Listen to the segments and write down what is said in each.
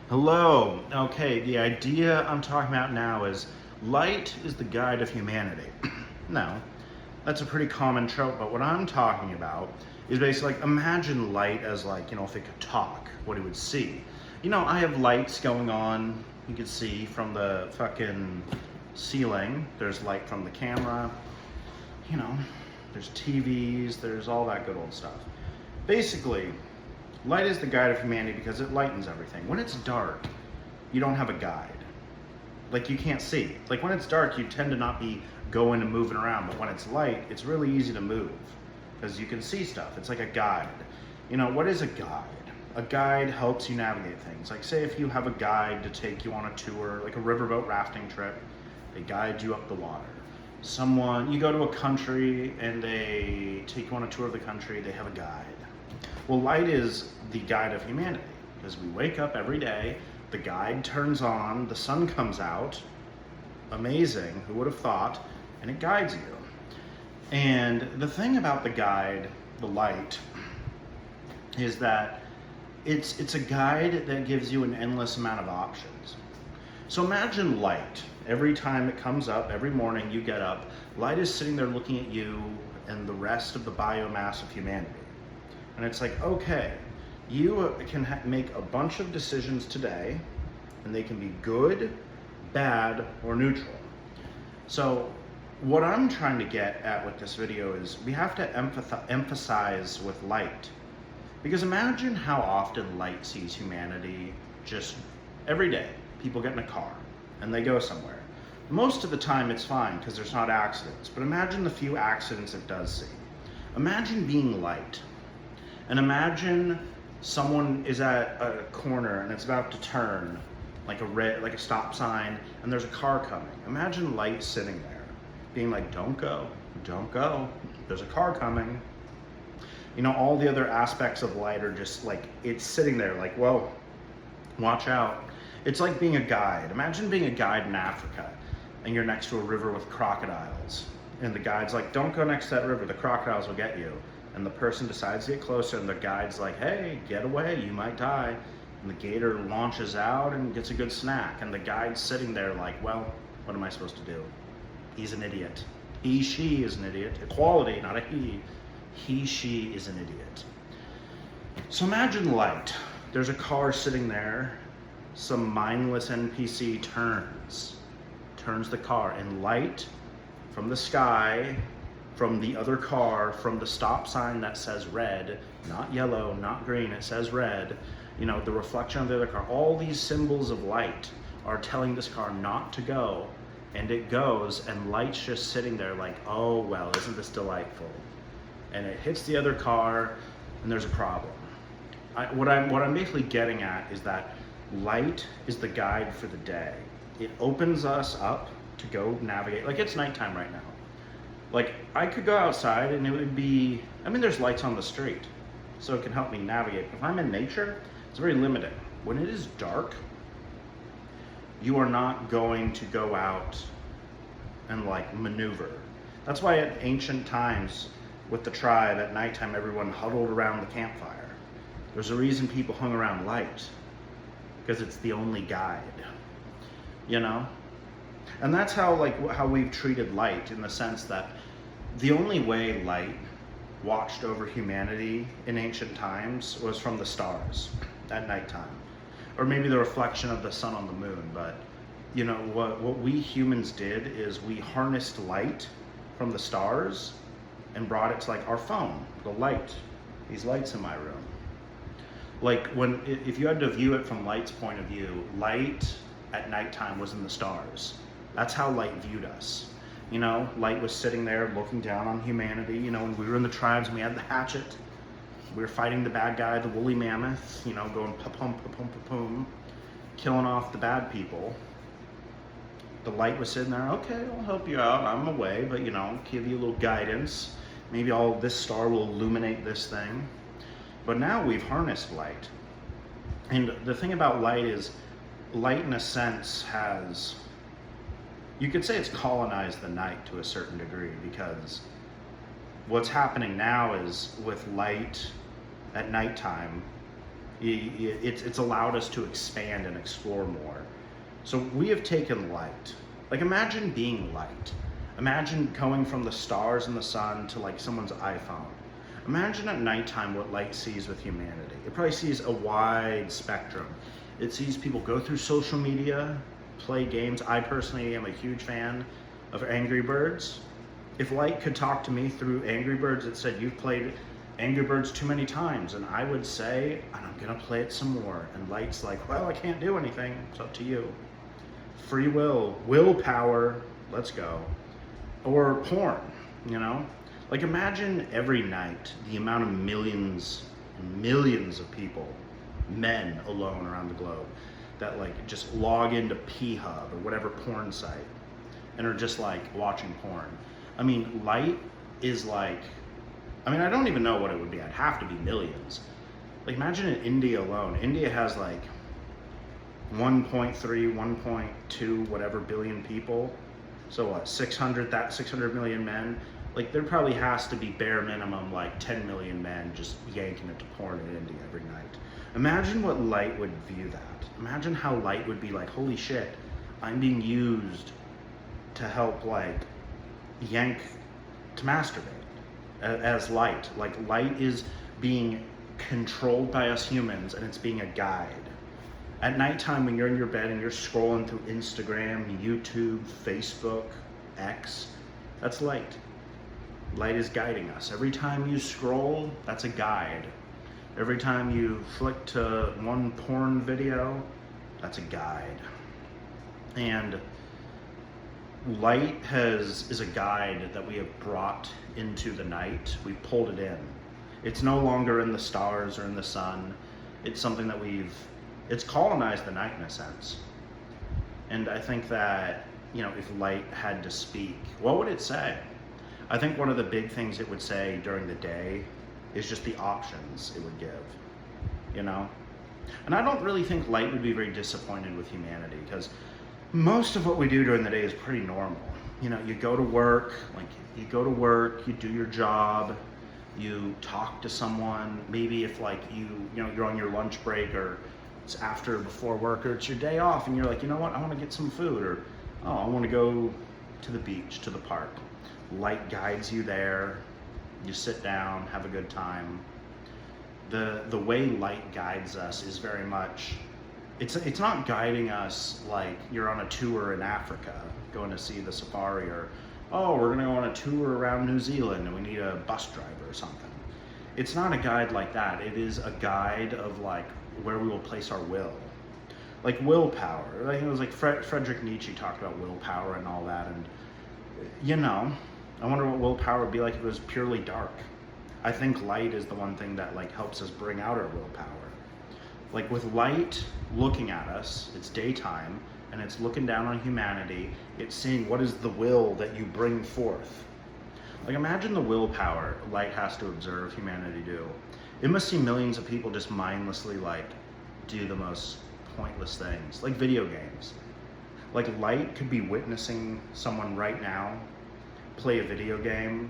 Hello. Okay, the idea I'm talking about now is light is the guide of humanity. No, that's a pretty common trope, but what I'm talking about is basically like imagine light as like, if it could talk, what it would see. I have lights going on, you can see from the fucking ceiling, there's light from the camera, you know, there's TVs, there's all that good old stuff. Basically, light is the guide of humanity because it lightens everything. When it's dark, you don't have a guide. Like you can't see. Like when it's dark, you tend to not be going and moving around, but when it's light, it's really easy to move because you can see stuff. It's like a guide. What is a guide? A guide helps you navigate things. Like say if you have a guide to take you on a tour, like a riverboat rafting trip, they guide you up the water. You go to a country and they take you on a tour of the country, they have a guide. Well, light is the guide of humanity because we wake up every day, the guide turns on, the sun comes out, amazing, who would have thought, and it guides you. And the thing about the guide, the light, is that it's a guide that gives you an endless amount of options. So imagine light. Every time it comes up, every morning you get up, light is sitting there looking at you and the rest of the biomass of humanity. And it's like, okay, you can make a bunch of decisions today, and they can be good, bad, or neutral. So what I'm trying to get at with this video is we have to emphasize with light. Because imagine how often light sees humanity just every day. People get in a car and they go somewhere. Most of the time it's fine because there's not accidents, but imagine the few accidents it does see. Imagine being light. And imagine someone is at a corner and it's about to turn, like a stop sign, and there's a car coming. Imagine light sitting there, being like, don't go, there's a car coming. All the other aspects of light are just like, it's sitting there like, well, watch out. It's like being a guide. Imagine being a guide in Africa and you're next to a river with crocodiles. And the guide's like, don't go next to that river, the crocodiles will get you. And the person decides to get closer and the guide's like, hey, get away, you might die. And the gator launches out and gets a good snack. And the guide's sitting there like, well, what am I supposed to do? He's an idiot. He, she is an idiot. Equality, not a he. He, she is an idiot. So imagine light. There's a car sitting there. Some mindless NPC turns the car, and light from the sky, from the other car, from the stop sign that says red, not yellow, not green, it says red, the reflection of the other car, all these symbols of light are telling this car not to go, and it goes, and light's just sitting there like, oh, well, isn't this delightful? And it hits the other car, and there's a problem. What I'm basically getting at is that light is the guide for the day. It opens us up to go navigate, like it's nighttime right now. Like I could go outside and it would be, there's lights on the street, so it can help me navigate. If I'm in nature, it's very limiting. When it is dark, you are not going to go out and like maneuver. That's why at ancient times with the tribe at nighttime, everyone huddled around the campfire. There's a reason people hung around light, because it's the only guide, And that's how we've treated light, in the sense that the only way light watched over humanity in ancient times was from the stars at nighttime, or maybe the reflection of the sun on the moon. But what we humans did is we harnessed light from the stars and brought it to like our phone, the light, these lights in my room. Like if you had to view it from light's point of view, light at nighttime was in the stars. That's how light viewed us. Light was sitting there looking down on humanity. When we were in the tribes and we had the hatchet, we were fighting the bad guy, the woolly mammoth, going pa-pum, pa-pum, pa-pum, killing off the bad people. The light was sitting there, okay, I'll help you out, I'm away, but give you a little guidance. Maybe this star will illuminate this thing. But now we've harnessed light. And the thing about light is, light in a sense has, you could say it's colonized the night to a certain degree, because what's happening now is with light at nighttime, It's allowed us to expand and explore more. So we have taken light. Like, imagine being light. Imagine going from the stars and the sun to like someone's iPhone. Imagine at nighttime what light sees with humanity. It probably sees a wide spectrum. It sees people go through social media, play games. I personally am a huge fan of Angry Birds. If light could talk to me through Angry Birds, it said, you've played Angry Birds too many times, and I would say, I'm gonna play it some more. And light's like, well, I can't do anything. It's up to you. Free will, willpower, let's go. Or porn, you know? Like, imagine every night the amount of millions and millions of people, men alone around the globe, that like just log into P-Hub or whatever porn site and are just like watching porn. I mean, light is like, I mean, I don't even know what it would be. I'd have to be millions. Like, imagine in India alone. India has like 1.3, 1.2, whatever billion people. So what, 600 million men? Like, there probably has to be bare minimum like 10 million men just yanking it to porn in India every night. Imagine what light would view that. Imagine how light would be like, holy shit, I'm being used to help like yank to masturbate as light. Like, light is being controlled by us humans, and it's being a guide. At nighttime when you're in your bed and you're scrolling through Instagram, YouTube, Facebook, X, that's light. Light is guiding us. Every time you scroll, that's a guide. Every time you flick to one porn video, that's a guide. And light is a guide that we have brought into the night. We pulled it in. It's no longer in the stars or in the sun. It's something that it's colonized the night in a sense. And I think that, you know, if light had to speak, what would it say? I think one of the big things it would say during the day is just the options it would give, you know? And I don't really think light would be very disappointed with humanity, because most of what we do during the day is pretty normal. You know, you go to work, you do your job, you talk to someone, maybe if like you're on your lunch break, or it's after or before work, or it's your day off and you're like, you know what, I want to get some food, or oh, I want to go to the beach, to the park. Light guides you there, you sit down, have a good time. The way light guides us is very much, it's not guiding us like you're on a tour in Africa, going to see the safari, or oh, we're gonna go on a tour around New Zealand and we need a bus driver or something. It's not a guide like that. It is a guide of like where we will place our will. Like willpower. Like, it was like Friedrich Nietzsche talked about willpower and all that, and you know, I wonder what willpower would be like if it was purely dark. I think light is the one thing that like helps us bring out our willpower. Like, with light looking at us, it's daytime, and it's looking down on humanity, it's seeing what is the will that you bring forth. Like, imagine the willpower light has to observe humanity do. It must see millions of people just mindlessly like do the most pointless things, like video games. Like, light could be witnessing someone right now play a video game,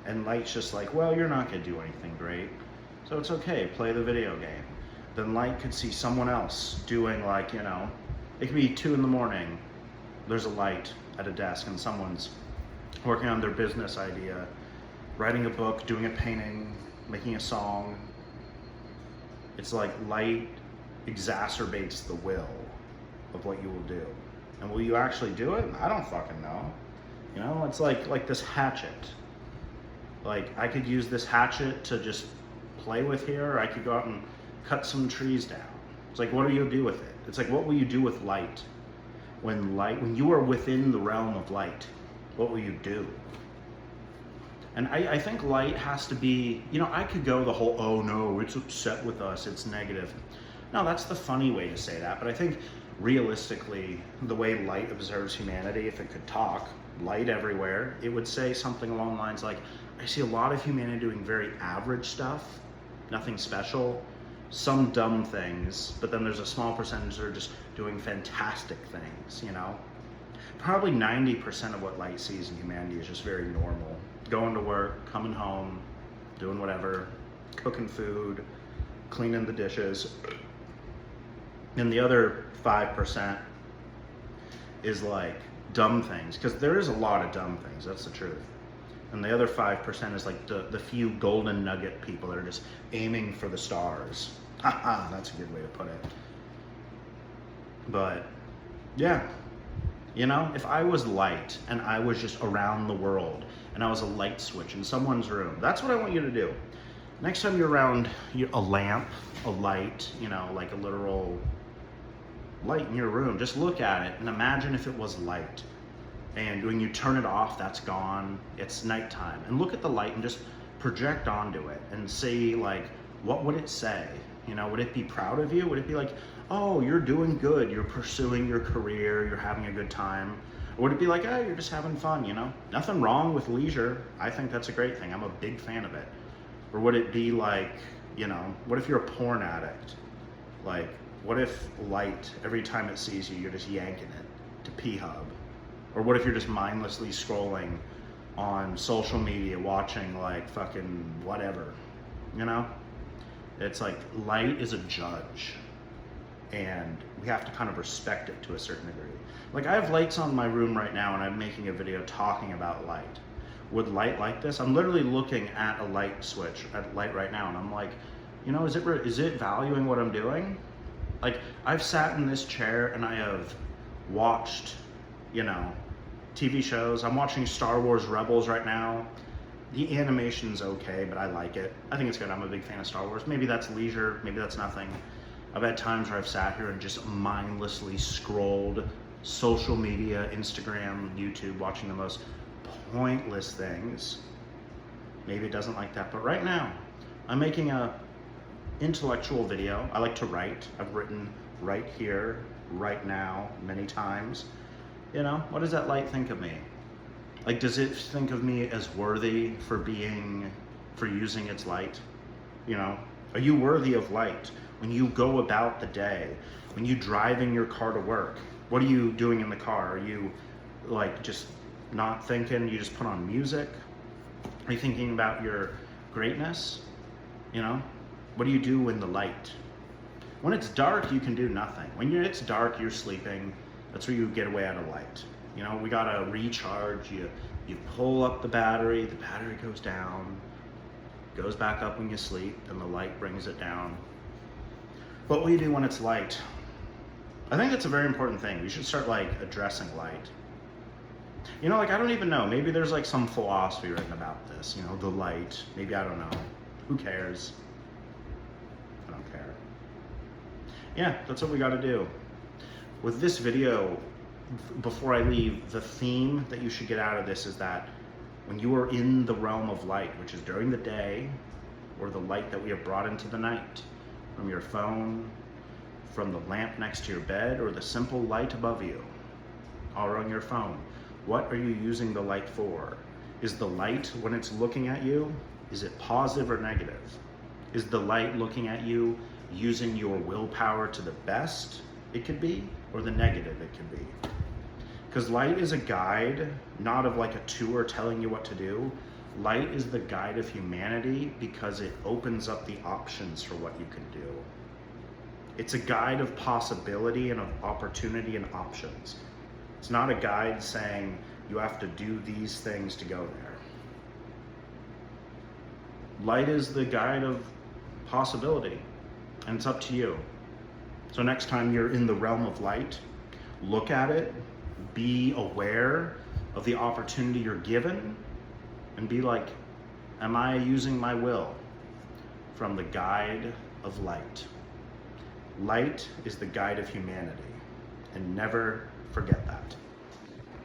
and light's just like, well, you're not gonna do anything great, so it's okay, play the video game. Then light could see someone else doing, like, you know, it could be 2 a.m, there's a light at a desk and someone's working on their business idea, writing a book, doing a painting, making a song. It's like light exacerbates the will of what you will do. And will you actually do it? I don't fucking know. You know, it's like this hatchet. Like, I could use this hatchet to just play with here, or I could go out and cut some trees down. It's like, what do you do with it? It's like, what will you do with light? When you are within the realm of light, what will you do? And I think light has to be, you know, I could go the whole, oh no, it's upset with us, it's negative. No, that's the funny way to say that, but I think realistically, the way light observes humanity, if it could talk, light everywhere, it would say something along the lines like, I see a lot of humanity doing very average stuff, nothing special, some dumb things, but then there's a small percentage that are just doing fantastic things, you know? Probably 90% of what light sees in humanity is just very normal. Going to work, coming home, doing whatever, cooking food, cleaning the dishes. And the other 5% is like dumb things, because there is a lot of dumb things, that's the truth. And the other 5% is like the few golden nugget people that are just aiming for the stars. Haha, that's a good way to put it. But yeah, you know, if I was light and I was just around the world and I was a light switch in someone's room, that's what I want you to do. Next time you're around a lamp, a light, you know, like a literal light in your room, just look at it and imagine if it was light. And when you turn it off, that's gone, it's nighttime. And look at the light and just project onto it and see, like, what would it say? You know, would it be proud of you? Would it be like, oh, you're doing good, you're pursuing your career, you're having a good time? Or would it be like, oh, you're just having fun, you know? Nothing wrong with leisure. I think that's a great thing. I'm a big fan of it. Or would it be like, you know, what if you're a porn addict? Like, what if light, every time it sees you, you're just yanking it to P-Hub? Or what if you're just mindlessly scrolling on social media, watching like fucking whatever, you know? It's like light is a judge, and we have to kind of respect it to a certain degree. Like, I have lights on my room right now and I'm making a video talking about light. Would light like this? I'm literally looking at a light switch, at light right now, and I'm like, you know, is it valuing what I'm doing? Like, I've sat in this chair and I have watched, you know, TV shows. I'm watching Star Wars Rebels right now. The animation's okay, but I like it. I think it's good. I'm a big fan of Star Wars. Maybe that's leisure, maybe that's nothing. I've had times where I've sat here and just mindlessly scrolled social media, Instagram, YouTube, watching the most pointless things. Maybe it doesn't like that, but right now, I'm making a intellectual video. I like to write. I've written right here, right now, many times. You know, what does that light think of me? Like, does it think of me as worthy for using its light? You know, are you worthy of light? When you go about the day, when you driving your car to work, what are you doing in the car? Are you like just not thinking, you just put on music? Are you thinking about your greatness? You know, what do you do in the light? When it's dark, you can do nothing. When it's dark, you're sleeping. That's where you get away out of light. You know, we gotta recharge. You pull up the battery goes down, goes back up when you sleep, and the light brings it down. What will you do when it's light? I think that's a very important thing. We should start like addressing light. You know, like, I don't even know. Maybe there's like some philosophy written about this, you know, the light. Maybe, I don't know. Who cares? I don't care. Yeah, that's what we gotta do. With this video, before I leave, the theme that you should get out of this is that when you are in the realm of light, which is during the day, or the light that we have brought into the night, from your phone, from the lamp next to your bed, or the simple light above you, or on your phone, what are you using the light for? Is the light, when it's looking at you, is it positive or negative? Is the light looking at you using your willpower to the best it could be, or the negative it could be? Because light is a guide, not of like a tour telling you what to do. Light is the guide of humanity because it opens up the options for what you can do. It's a guide of possibility and of opportunity and options. It's not a guide saying you have to do these things to go there. Light is the guide of possibility, and it's up to you. So next time you're in the realm of light, look at it, be aware of the opportunity you're given, and be like, am I using my will from the guide of light? Light is the guide of humanity, and never forget that.